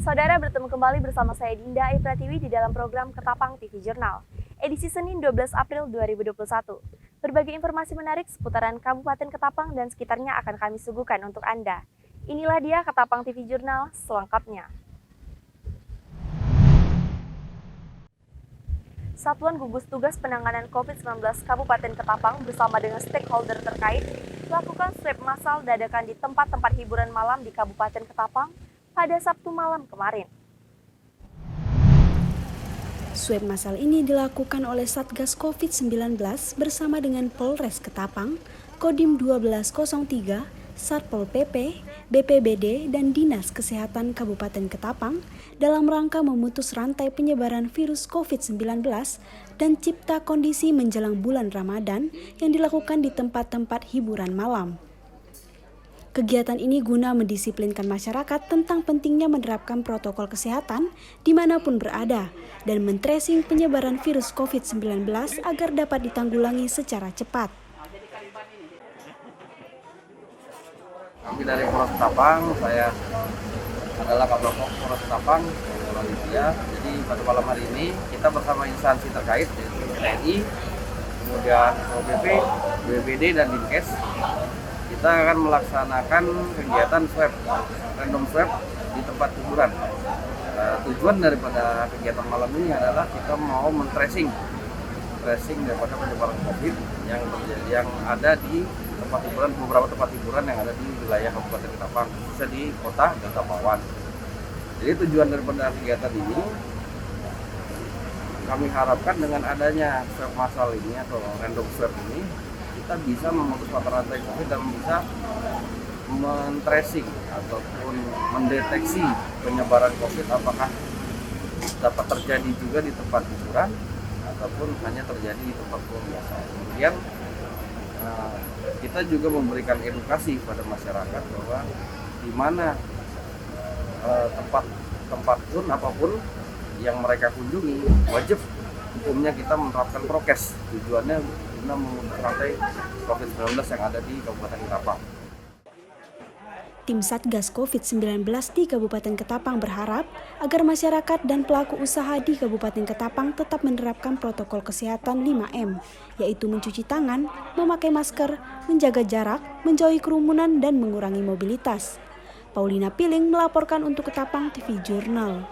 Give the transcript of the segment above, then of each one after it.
Saudara, bertemu kembali bersama saya Dinda Ayu Pratiwi di dalam program Ketapang TV Jurnal, edisi Senin 12 April 2021. Berbagai informasi menarik seputaran Kabupaten Ketapang dan sekitarnya akan kami suguhkan untuk Anda. Inilah dia Ketapang TV Jurnal selengkapnya. Satuan Gugus Tugas Penanganan COVID-19 Kabupaten Ketapang bersama dengan stakeholder terkait melakukan swab massal dadakan di tempat-tempat hiburan malam di Kabupaten Ketapang pada Sabtu malam kemarin. Swab massal ini dilakukan oleh Satgas COVID-19 bersama dengan Polres Ketapang, Kodim 1203, Satpol PP, BPBD, dan Dinas Kesehatan Kabupaten Ketapang dalam rangka memutus rantai penyebaran virus COVID-19 dan cipta kondisi menjelang bulan Ramadan yang dilakukan di tempat-tempat hiburan malam. Kegiatan ini guna mendisiplinkan masyarakat tentang pentingnya menerapkan protokol kesehatan dimanapun berada dan men-tracing penyebaran virus COVID-19 agar dapat ditanggulangi secara cepat. Kami dari Polres Ketapang, saya adalah Kabapok Polres Ketapang, Malaysia. Jadi pada malam hari ini kita bersama instansi terkait yaitu TNI, kemudian OPP, BPBD dan Dinkes. Kita akan melaksanakan kegiatan swab, random swab di tempat hiburan. Tujuan daripada kegiatan malam ini adalah kita mau men-tracing daripada penyebaran COVID yang ada di tempat hiburan, beberapa tempat hiburan yang ada di wilayah Kabupaten Ketapang, khususnya di kota dan Tapawan. Jadi tujuan daripada kegiatan ini, kami harapkan dengan adanya swab massal ini atau random swab ini, kita bisa memutus mata rantai COVID dan bisa men-tracing ataupun mendeteksi penyebaran COVID apakah dapat terjadi juga di tempat hiburan ataupun hanya terjadi di tempat biasa. Kemudian kita juga memberikan edukasi pada masyarakat bahwa di mana tempat pun apapun yang mereka kunjungi wajib hukumnya kita menerapkan prokes. Tujuannya guna memutus rantai COVID-19 yang ada di Kabupaten Ketapang. Tim Satgas COVID-19 di Kabupaten Ketapang berharap agar masyarakat dan pelaku usaha di Kabupaten Ketapang tetap menerapkan protokol kesehatan 5M, yaitu mencuci tangan, memakai masker, menjaga jarak, menjauhi kerumunan, dan mengurangi mobilitas. Paulina Piling melaporkan untuk Ketapang TV Jurnal.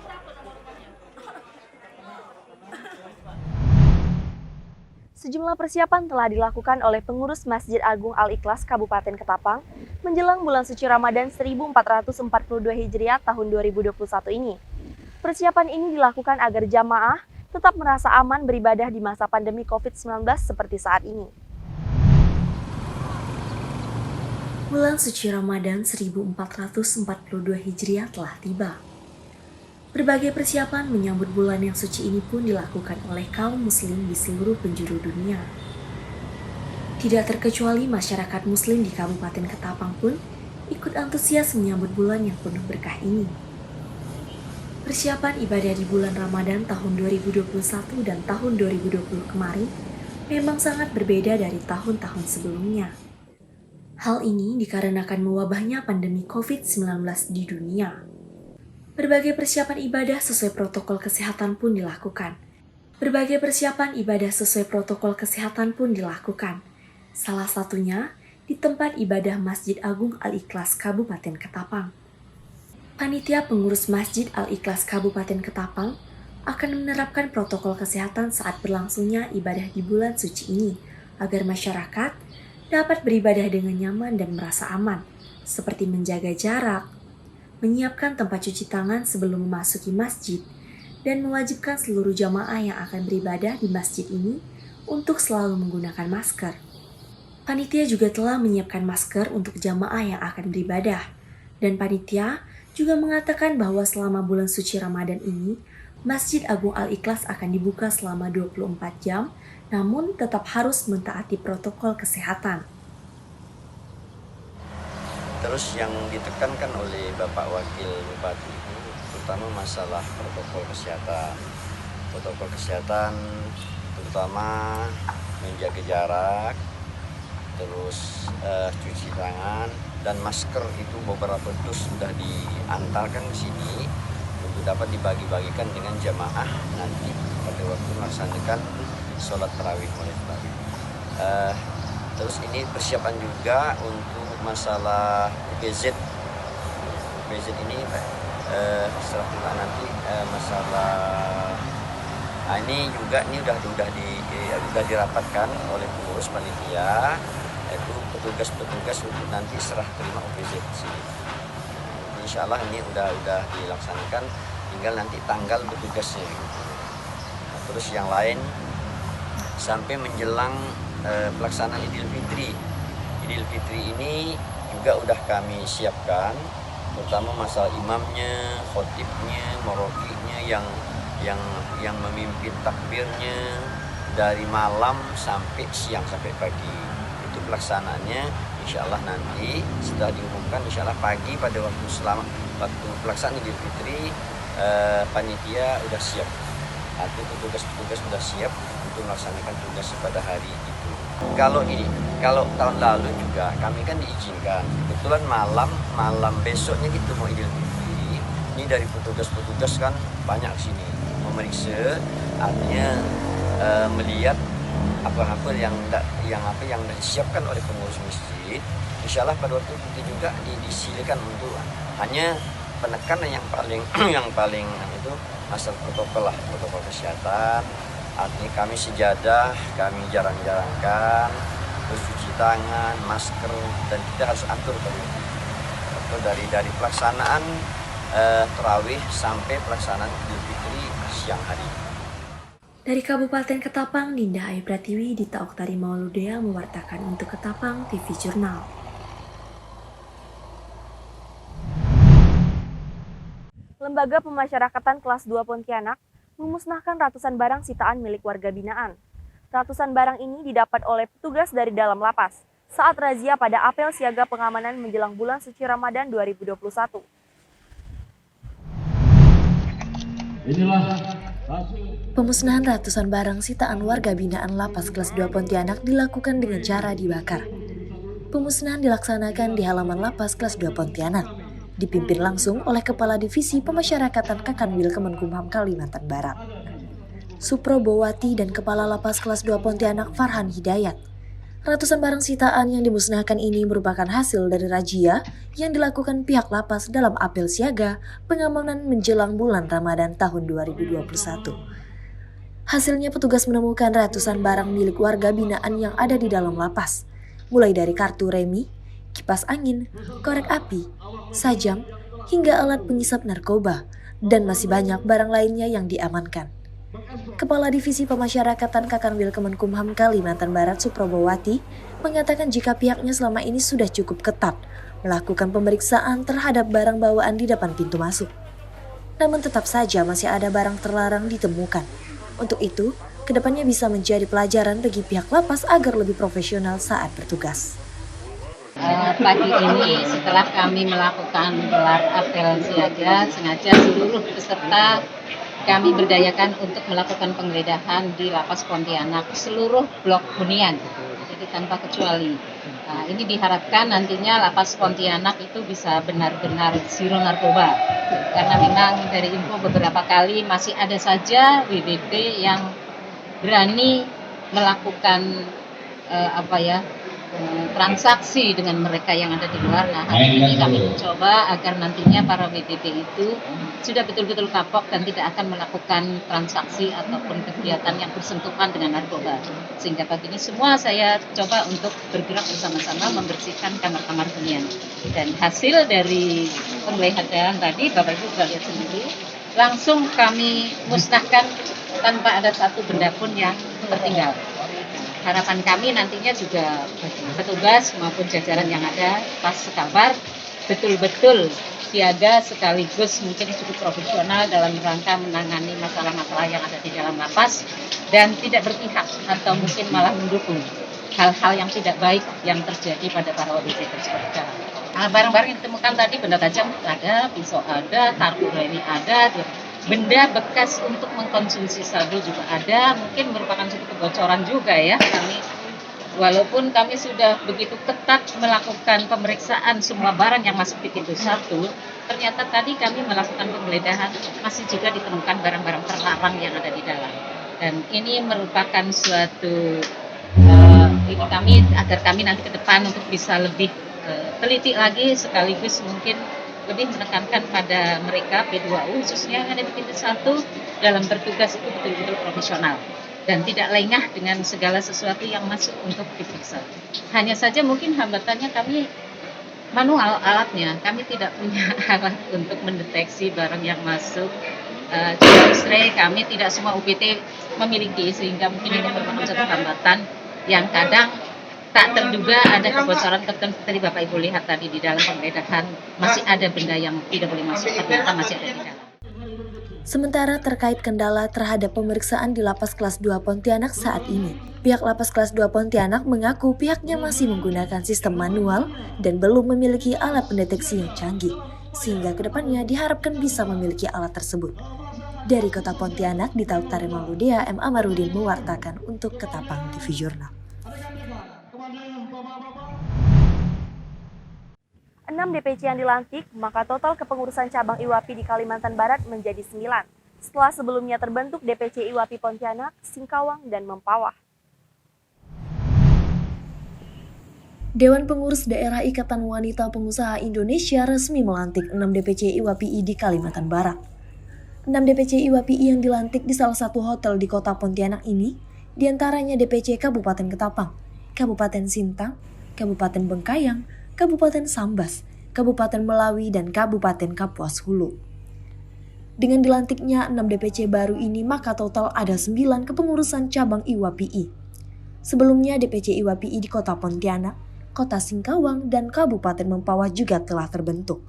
Sejumlah persiapan telah dilakukan oleh pengurus Masjid Agung Al-Ikhlas Kabupaten Ketapang menjelang bulan suci Ramadan 1442 Hijriah tahun 2021 ini. Persiapan ini dilakukan agar jamaah tetap merasa aman beribadah di masa pandemi COVID-19 seperti saat ini. Bulan suci Ramadan 1442 Hijriah telah tiba. Berbagai persiapan menyambut bulan yang suci ini pun dilakukan oleh kaum muslim di seluruh penjuru dunia. Tidak terkecuali masyarakat muslim di Kabupaten Ketapang pun ikut antusias menyambut bulan yang penuh berkah ini. Persiapan ibadah di bulan Ramadan tahun 2021 dan tahun 2020 kemarin memang sangat berbeda dari tahun-tahun sebelumnya. Hal ini dikarenakan mewabahnya pandemi COVID-19 di dunia. Berbagai persiapan ibadah sesuai protokol kesehatan pun dilakukan. Salah satunya di tempat ibadah Masjid Agung Al-Ikhlas Kabupaten Ketapang. Panitia pengurus Masjid Al-Ikhlas Kabupaten Ketapang akan menerapkan protokol kesehatan saat berlangsungnya ibadah di bulan suci ini agar masyarakat dapat beribadah dengan nyaman dan merasa aman, seperti menjaga jarak, menyiapkan tempat cuci tangan sebelum memasuki masjid, dan mewajibkan seluruh jamaah yang akan beribadah di masjid ini untuk selalu menggunakan masker. Panitia juga telah menyiapkan masker untuk jamaah yang akan beribadah, dan panitia juga mengatakan bahwa selama bulan suci Ramadan ini, Masjid Agung Al-Ikhlas akan dibuka selama 24 jam, namun tetap harus mentaati protokol kesehatan. Terus yang ditekankan oleh Bapak Wakil Bupati itu terutama masalah protokol kesehatan. Protokol kesehatan terutama menjaga jarak, terus cuci tangan dan masker itu beberapa dus sudah diantarkan ke sini untuk dapat dibagi-bagikan dengan jamaah nanti pada waktu melaksanakan sholat tarawih mulai tarawih. Terus ini persiapan juga untuk masalah UPZ. UPZ ini setelah kita nanti masalah ini juga udah dirapatkan oleh pengurus panitia, yaitu petugas-petugas untuk nanti serah terima UPZ di sini. Insya Allah ini udah dilaksanakan, tinggal nanti tanggal petugasnya. Nah, terus yang lain sampai menjelang pelaksanaan Idul Fitri. Idul Fitri ini juga udah kami siapkan, terutama masalah imamnya, khotibnya, merokinya yang memimpin takbirnya dari malam sampai siang sampai pagi. Itu pelaksanaannya insya Allah nanti setelah diumumkan insya Allah pagi pada waktu pelaksanaan Idul Fitri panitia udah siap. Artinya petugas-petugas sudah siap untuk melaksanakan tugas pada hari itu. Kalau tahun lalu juga kami kan diizinkan. Kebetulan malam besoknya gitu mau Idul Fitri. Ini dari petugas-petugas kan banyak sini memeriksa, artinya melihat apa yang disiapkan oleh pengurus masjid. Insya Allah pada waktu itu juga disilakan untuk hanya penekanan yang paling itu masalah protokol kesehatan. Artinya kami sejadah, kami jarang-jarangkan, terus cuci tangan, masker, dan kita harus atur dari pelaksanaan tarawih sampai pelaksanaan Idul Fitri siang hari. Dari Kabupaten Ketapang, Dinda Ayu Pratiwi, Dita Oktari Mauludea mewartakan untuk Ketapang TV Jurnal. Lembaga Pemasyarakatan Kelas 2 Pontianak memusnahkan ratusan barang sitaan milik warga binaan. Ratusan barang ini didapat oleh petugas dari dalam lapas saat razia pada apel siaga pengamanan menjelang bulan suci Ramadan 2021. Pemusnahan ratusan barang sitaan warga binaan Lapas Kelas 2 Pontianak dilakukan dengan cara dibakar. Pemusnahan dilaksanakan di halaman Lapas Kelas 2 Pontianak, dipimpin langsung oleh Kepala Divisi Pemasyarakatan Kakanwil Kemenkumham Kalimantan Barat, Supro Bowati, dan Kepala Lapas Kelas 2 Pontianak Farhan Hidayat. Ratusan barang sitaan yang dimusnahkan ini merupakan hasil dari razia yang dilakukan pihak lapas dalam apel siaga pengamanan menjelang bulan Ramadan tahun 2021. Hasilnya petugas menemukan ratusan barang milik warga binaan yang ada di dalam lapas, mulai dari kartu remi, kipas angin, korek api, sajam, hingga alat pengisap narkoba, dan masih banyak barang lainnya yang diamankan. Kepala Divisi Pemasyarakatan Kakanwil Kemenkumham Kalimantan Barat Suprobowati mengatakan jika pihaknya selama ini sudah cukup ketat melakukan pemeriksaan terhadap barang bawaan di depan pintu masuk. Namun tetap saja masih ada barang terlarang ditemukan. Untuk itu, kedepannya bisa menjadi pelajaran bagi pihak lapas agar lebih profesional saat bertugas. Pagi ini setelah kami melakukan gelar apel siaga, sengaja seluruh peserta kami berdayakan untuk melakukan penggeledahan di Lapas Pontianak seluruh blok hunian, jadi tanpa kecuali. Nah, ini diharapkan nantinya Lapas Pontianak itu bisa benar-benar zero narkoba, karena memang dari info beberapa kali masih ada saja WBP yang berani melakukan transaksi dengan mereka yang ada di luar. Nah, hari ini kami mencoba agar nantinya para WBP itu sudah betul-betul kapok dan tidak akan melakukan transaksi ataupun kegiatan yang bersentuhan dengan narkoba. Sehingga pagi ini semua saya coba untuk bergerak bersama-sama membersihkan kamar-kamar hunian. Dan hasil dari penggeledahan tadi, Bapak Ibu sudah lihat sendiri, langsung kami musnahkan tanpa ada satu benda pun yang tertinggal. Harapan kami nantinya juga petugas maupun jajaran yang ada pas sekabar betul-betul siaga sekaligus mungkin cukup profesional dalam rangka menangani masalah-masalah yang ada di dalam lapas dan tidak berpihak atau mungkin malah mendukung hal-hal yang tidak baik yang terjadi pada para ODP tersebut. Nah, barang-barang yang ditemukan tadi, benda tajam ada, pisau ada, kartu remi ada, benda bekas untuk mengkonsumsi sabu juga ada, mungkin merupakan suatu kebocoran juga ya. Kami Walaupun kami sudah begitu ketat melakukan pemeriksaan semua barang yang masuk di pintu 1, ternyata tadi kami melakukan penggeledahan masih juga ditemukan barang-barang terlarang yang ada di dalam. Dan ini merupakan suatu ini kami agar kami nanti ke depan untuk bisa lebih teliti lagi, sekaligus mungkin lebih menekankan pada mereka P2U khususnya yang ada di pintu 1 dalam bertugas itu betul-betul profesional dan tidak lengah dengan segala sesuatu yang masuk untuk diperiksa. Hanya saja mungkin hambatannya kami manual alatnya, kami tidak punya alat untuk mendeteksi barang yang masuk. X-ray kami tidak semua UPT memiliki, sehingga mungkin ini merupakan satu hambatan yang kadang tak terduga ada kebocoran tertentu. Tadi Bapak Ibu lihat tadi di dalam penggeledahan masih ada benda yang tidak boleh masuk, ternyata masih ada di dalam. Sementara terkait kendala terhadap pemeriksaan di Lapas Kelas 2 Pontianak saat ini, pihak Lapas Kelas 2 Pontianak mengaku pihaknya masih menggunakan sistem manual dan belum memiliki alat pendeteksi yang canggih, sehingga kedepannya diharapkan bisa memiliki alat tersebut. Dari Kota Pontianak, Dita Utari Mauludea, M. Amarudin mewartakan untuk Ketapang TV Jurnal. 6 DPC yang dilantik, maka total kepengurusan cabang IWAPI di Kalimantan Barat menjadi 9. Setelah sebelumnya terbentuk DPC IWAPI Pontianak, Singkawang, dan Mempawah. Dewan Pengurus Daerah Ikatan Wanita Pengusaha Indonesia resmi melantik 6 DPC IWAPI di Kalimantan Barat. 6 DPC IWAPI yang dilantik di salah satu hotel di Kota Pontianak ini, diantaranya DPC Kabupaten Ketapang, Kabupaten Sintang, Kabupaten Bengkayang, Kabupaten Sambas, Kabupaten Melawi, dan Kabupaten Kapuas Hulu. Dengan dilantiknya 6 DPC baru ini, maka total ada 9 kepengurusan cabang IWAPI. Sebelumnya DPC IWAPI di Kota Pontianak, Kota Singkawang, dan Kabupaten Mempawah juga telah terbentuk.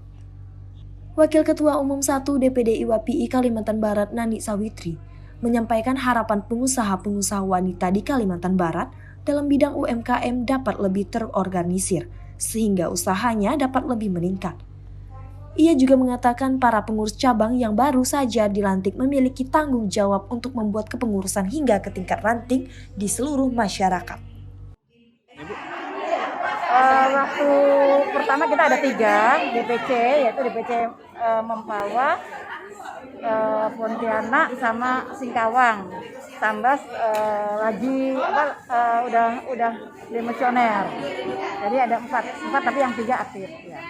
Wakil Ketua Umum 1 DPD IWAPI Kalimantan Barat Nani Sawitri menyampaikan harapan pengusaha-pengusaha wanita di Kalimantan Barat dalam bidang UMKM dapat lebih terorganisir, sehingga usahanya dapat lebih meningkat. Ia juga mengatakan para pengurus cabang yang baru saja dilantik memiliki tanggung jawab untuk membuat kepengurusan hingga ke tingkat ranting di seluruh masyarakat. Waktu pertama kita ada 3 DPC, yaitu DPC Mempawah, Pontianak, sama Singkawang. Sambas lagi udah demisioner. Jadi ada 4 tapi yang 3 aktif. Ya.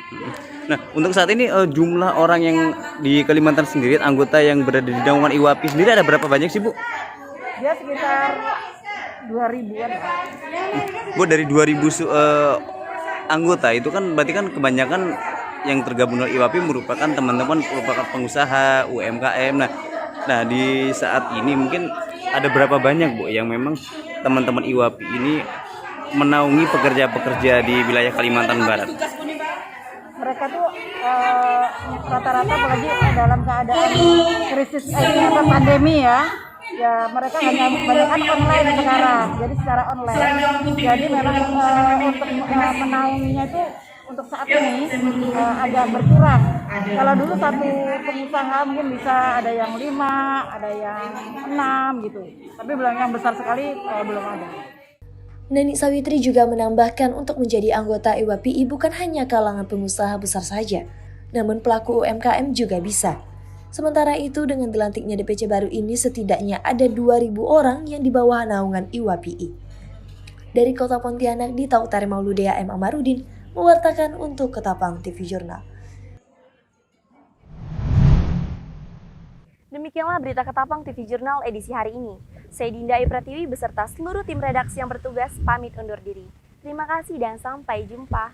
Nah, untuk saat ini jumlah orang yang di Kalimantan sendiri, anggota yang berada di naungan IWAPI sendiri ada berapa banyak sih, Bu? Dia sekitar 2000-an. Bu, dari 2000 anggota itu kan berarti kan kebanyakan yang tergabung dalam IWAPI merupakan teman-teman merupakan pengusaha UMKM. Nah, di saat ini mungkin ada berapa banyak, Bu, yang memang teman-teman IWAPI ini menaungi pekerja-pekerja di wilayah Kalimantan Barat? Mereka tuh rata-rata apalagi dalam keadaan krisis pandemi ya mereka hanya kebanyakan online sekarang, jadi secara online. Jadi memang untuk menaunginya itu untuk saat ini agak berkurang. Kalau dulu satu pengusaha mungkin bisa ada yang 5, ada yang 6 gitu, tapi belum yang besar sekali belum ada. Nani Sawitri juga menambahkan untuk menjadi anggota IWAPI bukan hanya kalangan pengusaha besar saja, namun pelaku UMKM juga bisa. Sementara itu dengan dilantiknya DPC baru ini setidaknya ada 2.000 orang yang di bawah naungan IWAPI. Dari Kota Pontianak, Dita Utari Mauludea, M. Amarudin mewartakan untuk Ketapang TV Jurnal. Demikianlah berita Ketapang TV Jurnal edisi hari ini. Saya Dinda Ayu Pratiwi beserta seluruh tim redaksi yang bertugas pamit undur diri. Terima kasih dan sampai jumpa.